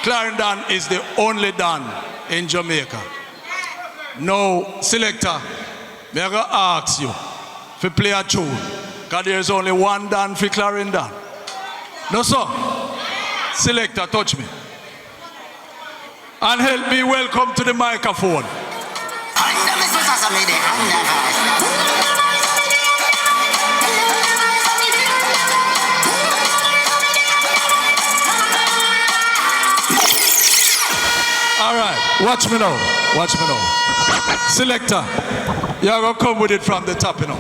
Clarendon is the only Dan in Jamaica. Now, selector, I'm going to ask you to play a tune, because there's only one Dan for Clarendon. No, sir. Selector, touch me. And help me welcome to the microphone. All right, watch me now. Watch me now. Selector, you're going to come with it from the top, you know.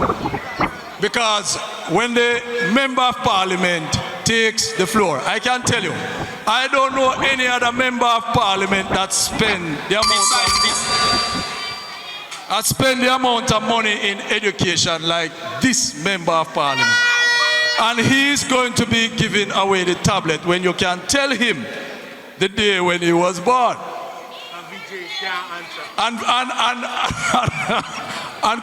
Because when the member of parliament takes the floor, I can tell you, I don't know any other member of parliament that spend the amount of money in education like this member of parliament. And he's going to be giving away the tablet when you can tell him the day when he was born. And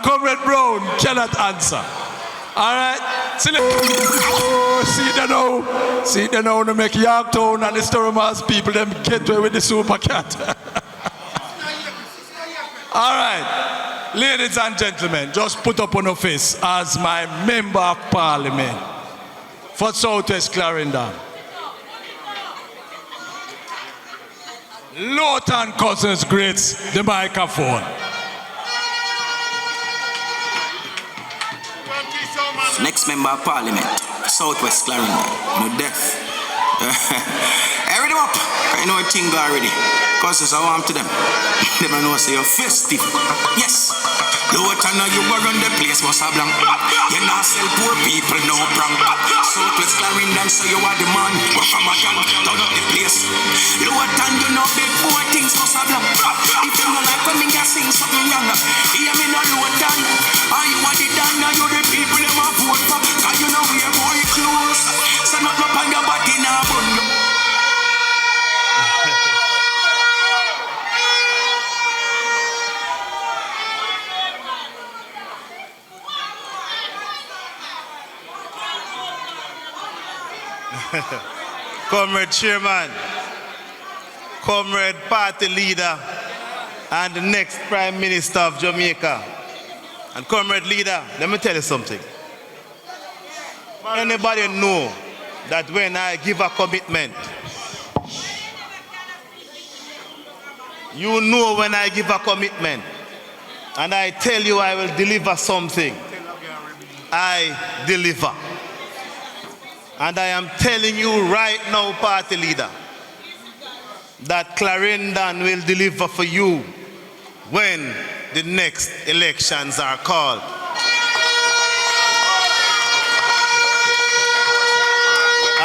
Comrade Brown cannot answer. All right? Oh, see them now to make Yorktown and the Stormers people them get away with the super cat. All right. Ladies and gentlemen, just put up on your face as my member of parliament for Southwest Clarendon. Lothan Cousins greets the microphone. Next member of parliament, Southwest Clarendon, no deaf. Hurry them up. I know a thing already. Cousins, I want to them. They don't know say you're festive. Yes. Lothan, you were on the place, must have blank. You not sell poor people, no prank. Southwest Clarendon, so you are the man. We're from a gang, turn up the place. Lothan, you know big poor things, must have blank. If you don't like when me sing something young, hear me no Lothan. Are you are the Dan, you the people them a vote for. Cause you know we're more close. So not up on your body now, bun. Comrade Chairman, Comrade Party Leader, and the next Prime Minister of Jamaica. And Comrade Leader, let me tell you something. Anybody know that when I give a commitment, you know when I give a commitment, and I tell you I will deliver something, I deliver. And I am telling you right now, Party Leader, that Clarendon will deliver for you when the next elections are called.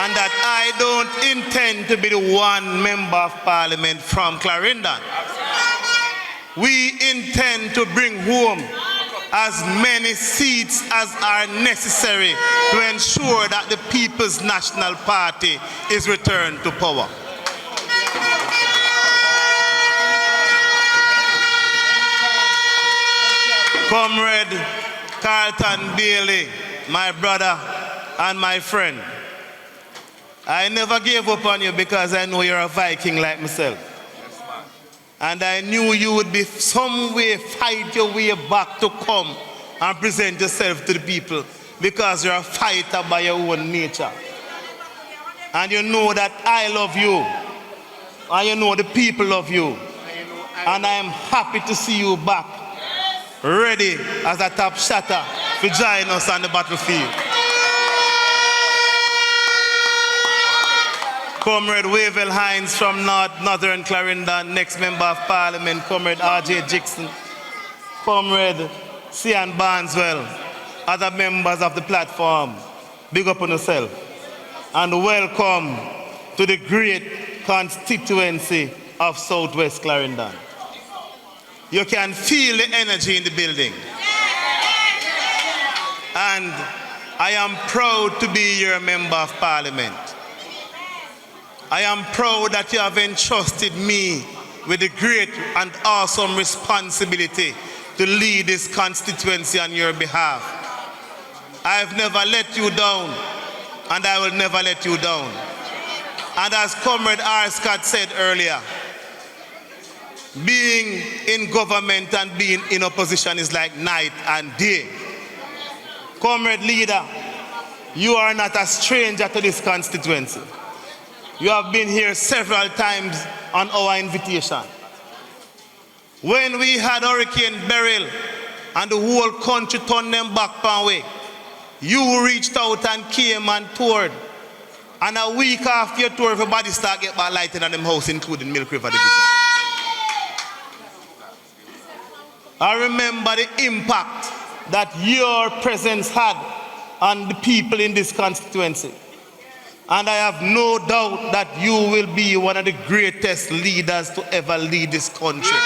And that I don't intend to be the one member of parliament from Clarendon. We intend to bring home as many seats as are necessary to ensure that the People's National Party is returned to power. Comrade Carlton Bailey, my brother and my friend, I never gave up on you because I know you're a Viking like myself. And I knew you would be some way fight your way back to come and present yourself to the people because you're a fighter by your own nature. And you know that I love you. And you know the people love you. And I am happy to see you back, ready as a top shatter to join us on the battlefield. Comrade Wavell Hines from Northern Clarendon, next member of parliament, Comrade R.J. Jackson, Comrade Cian Barneswell, other members of the platform, big up on yourself, and welcome to the great constituency of Southwest Clarendon. You can feel the energy in the building. And I am proud to be your member of parliament. I am proud that you have entrusted me with the great and awesome responsibility to lead this constituency on your behalf. I have never let you down, and I will never let you down. And as Comrade R. Scott said earlier, being in government and being in opposition is like night and day. Comrade Leader, you are not a stranger to this constituency. You have been here several times on our invitation. When we had Hurricane Beryl and the whole country turned them back one way, you reached out and came and toured. And a week after your tour, everybody started getting back lighting on them house, including Milk River Division. I remember the impact that your presence had on the people in this constituency. And I have no doubt that you will be one of the greatest leaders to ever lead this country.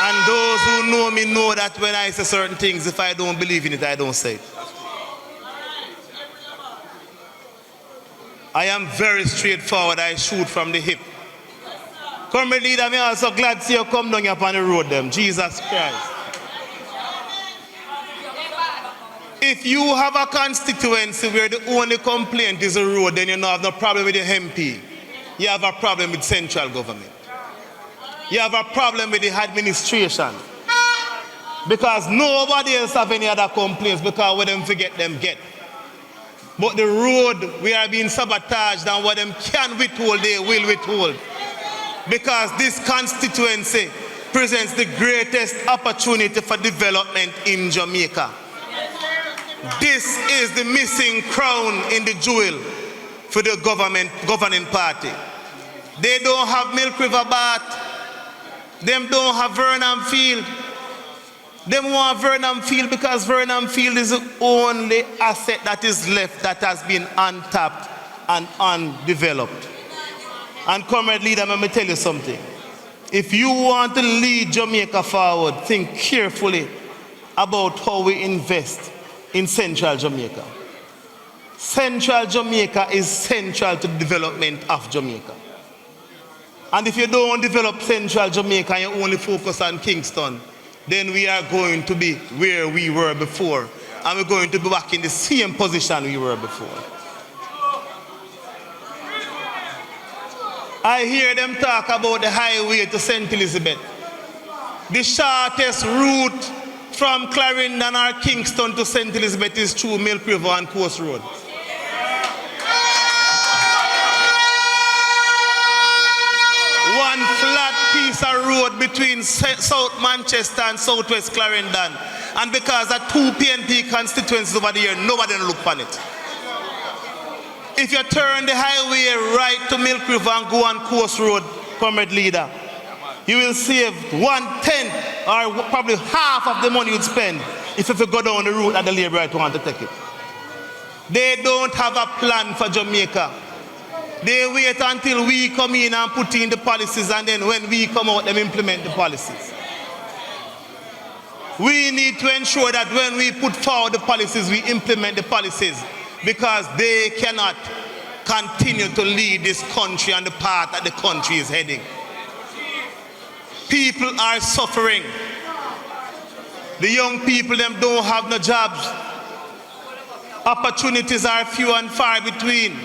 And those who know me know that when I say certain things, if I don't believe in it, I don't say it. I am very straightforward. I shoot from the hip. Comrade Leader, I'm also glad to see you come down here on the road them. Jesus Christ. If you have a constituency where the only complaint is the road, then you don't have no problem with the MP. You have a problem with central government. You have a problem with the administration. Because nobody else have any other complaints because what them forget them get. But the road, we are being sabotaged, and what them can withhold, they will withhold. Because this constituency presents the greatest opportunity for development in Jamaica. This is the missing crown in the jewel for the governing party. They don't have Milk River Bath. Them don't have Vernon Field. Them want Vernon Field because Vernon Field is the only asset that is left that has been untapped and undeveloped. And Comrade Leader, let me tell you something. If you want to lead Jamaica forward, think carefully about how we invest in Central Jamaica. Central Jamaica is central to the development of Jamaica. And if you don't develop Central Jamaica and you only focus on Kingston, then we are going to be where we were before. And we're going to be back in the same position we were before. I hear them talk about the highway to St. Elizabeth. The shortest route from Clarendon or Kingston to St. Elizabeth is through Milk River and Coast Road. One flat piece of road between South Manchester and Southwest Clarendon. And because of two PNP constituencies over there, nobody will look on it. If you turn the highway right to Milk River and go on Coast Road, Comrade Leader, you will save 1/10 or probably half of the money you'd spend if you go down the route that the Labour want to take it. They don't have a plan for Jamaica. They wait until we come in and put in the policies, and then when we come out, they implement the policies. We need to ensure that when we put forward the policies, we implement the policies, because they cannot continue to lead this country on the path that the country is heading. People are suffering. The young people, them don't have no jobs. Opportunities are few and far between.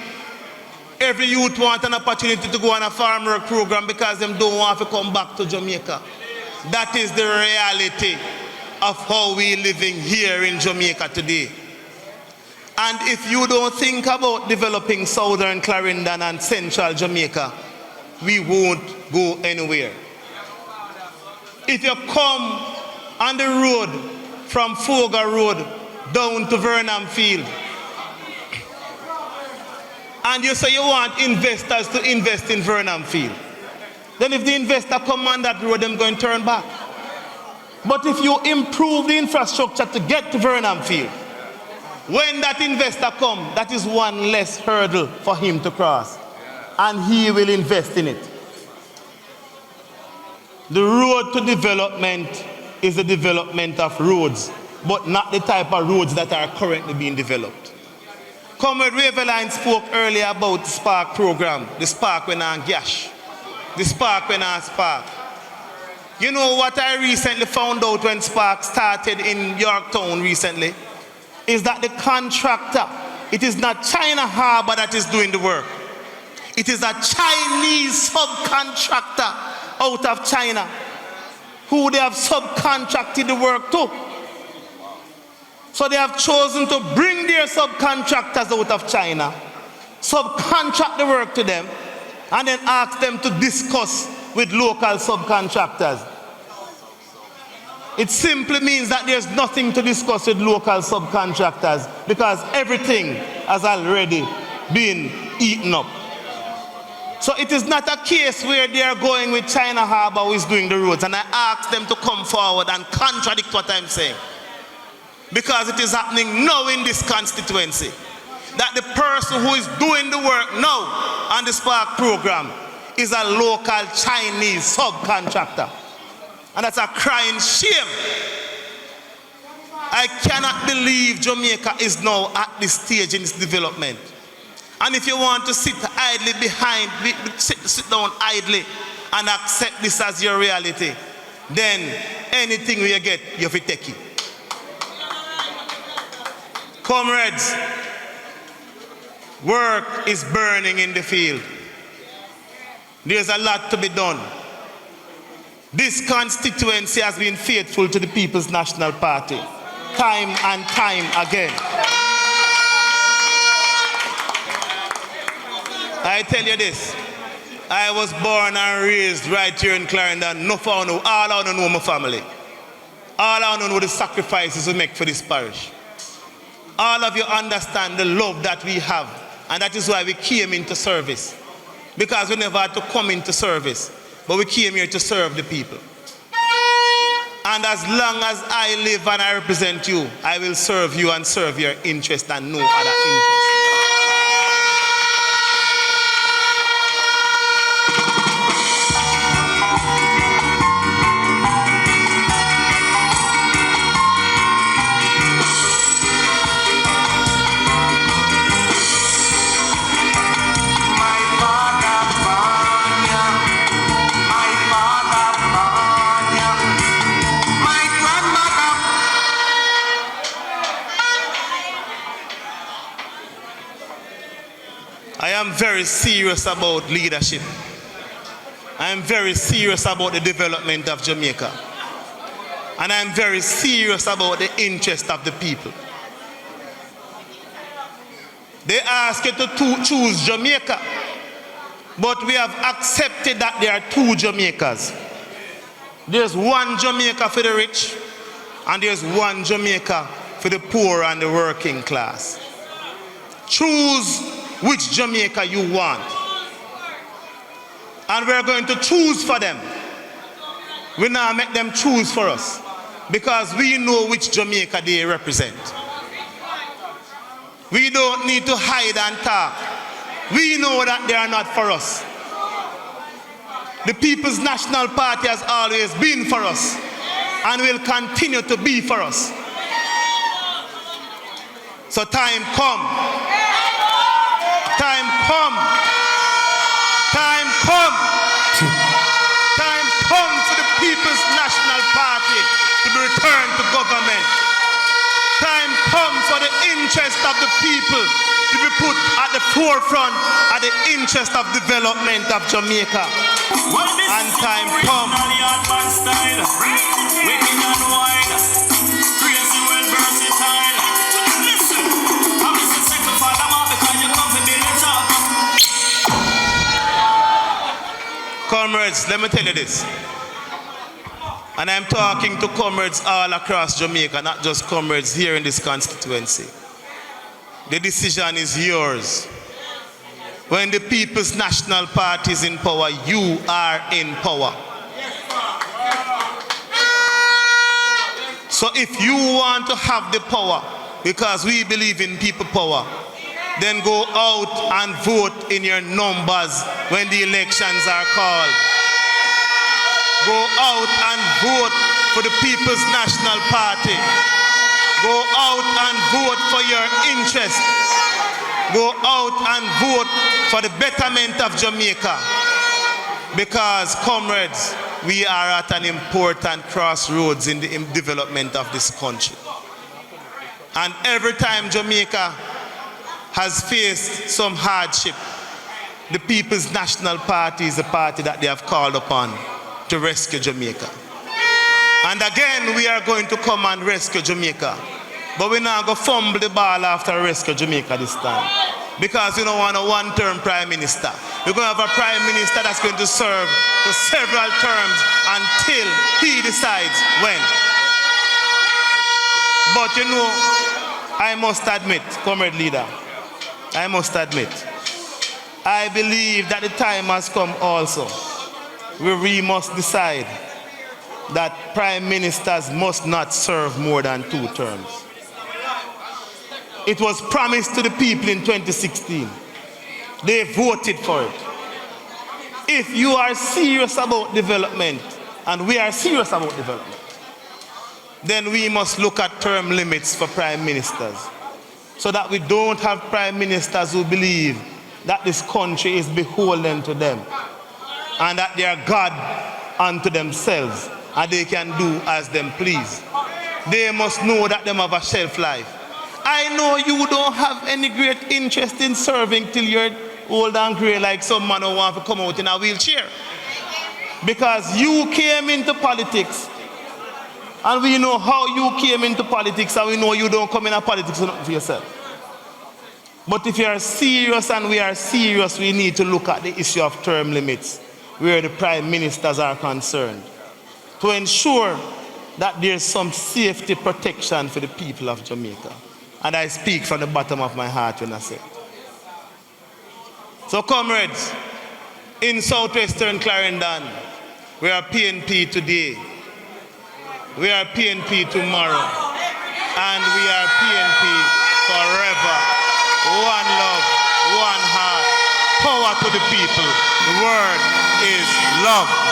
Every youth wants an opportunity to go on a farm work program because them don't want to come back to Jamaica. That is the reality of how we living here in Jamaica today. And if you don't think about developing Southern Clarendon and Central Jamaica, we won't go anywhere. If you come on the road from Fogar Road down to Vernon Field, and you say you want investors to invest in Vernon Field, then if the investor come on that road, they're going to turn back. But if you improve the infrastructure to get to Vernon Field, when that investor comes, that is one less hurdle for him to cross, and he will invest in it. The road to development is the development of roads, but not the type of roads that are currently being developed. Comrade Raveline spoke earlier about the Spark program, the Spark when on Gash, the Spark when on Spark. You know what I recently found out when Spark started in Yorktown recently? is that the contractor, it is not China Harbor that is doing the work. It is a Chinese subcontractor out of China who they have subcontracted the work to. So they have chosen to bring their subcontractors out of China, subcontract the work to them, and then ask them to discuss with local subcontractors. It simply means that there's nothing to discuss with local subcontractors because everything has already been eaten up. So it is not a case where they are going with China Harbor who is doing the roads, and I ask them to come forward and contradict what I'm saying. Because it is happening now in this constituency that the person who is doing the work now on the Spark program is a local Chinese subcontractor. And that's a crying shame. I cannot believe Jamaica is now at this stage in its development. And if you want to sit idly behind, sit down idly and accept this as your reality, then anything you get, you have to take it. Comrades, work is burning in the field. There's a lot to be done. This constituency has been faithful to the People's National Party, time and time again. I tell you this, I was born and raised right here in Clarendon. All I know my family. All I know the sacrifices we make for this parish. All of you understand the love that we have, and that is why we came into service. Because we never had to come into service, but we came here to serve the people. And as long as I live and I represent you, I will serve you and serve your interest and no other interest. I am very serious about leadership. I am very serious about the development of Jamaica. And I am very serious about the interest of the people. They ask you to choose Jamaica, but we have accepted that there are two Jamaicas. There's one Jamaica for the rich, and there's one Jamaica for the poor and the working class. Choose which Jamaica you want. And we're going to choose for them. We now make them choose for us because we know which Jamaica they represent. We don't need to hide and talk. We know that they are not for us. The People's National Party has always been for us and will continue to be for us. So time come. Time come. Time come. Time come for the People's National Party to be returned to government. Time come for the interest of the people to be put at the forefront of the interest of development of Jamaica. And time come. Comrades, let me tell you this. And I'm talking to comrades all across Jamaica, not just comrades here in this constituency. The decision is yours. When the People's National Party is in power, you are in power. So if you want to have the power, because we believe in people power, then go out and vote in your numbers when the elections are called. Go out and vote for the People's National Party. Go out and vote for your interest. Go out and vote for the betterment of Jamaica. Because, comrades, we are at an important crossroads in the development of this country. And every time Jamaica has faced some hardship, the People's National Party is the party that they have called upon to rescue Jamaica. And again, we are going to come and rescue Jamaica. But we're not going to fumble the ball after rescue Jamaica this time. Because we don't want a one-term prime minister. We're going to have a prime minister that's going to serve for several terms until he decides when. But you know, I must admit, comrade leader, I must admit, I believe that the time has come also where we must decide that prime ministers must not serve more than 2 terms. It was promised to the people in 2016. They voted for it. If you are serious about development, and we are serious about development, then we must look at term limits for prime ministers so that we don't have prime ministers who believe that this country is beholden to them and that they are God unto themselves and they can do as them please. They must know that they have a shelf life. I know you don't have any great interest in serving till you're old and grey like some man who wants to come out in a wheelchair. Because you came into politics and we know how you came into politics and we know you don't come into politics for yourself. But if you are serious and we are serious, we need to look at the issue of term limits where the prime ministers are concerned to ensure that there's some safety protection for the people of Jamaica. And I speak from the bottom of my heart when I say it. So comrades, in southwestern Clarendon, we are PNP today. We are PNP tomorrow. And we are PNP forever. One love, one heart. Power to the people. The word is love.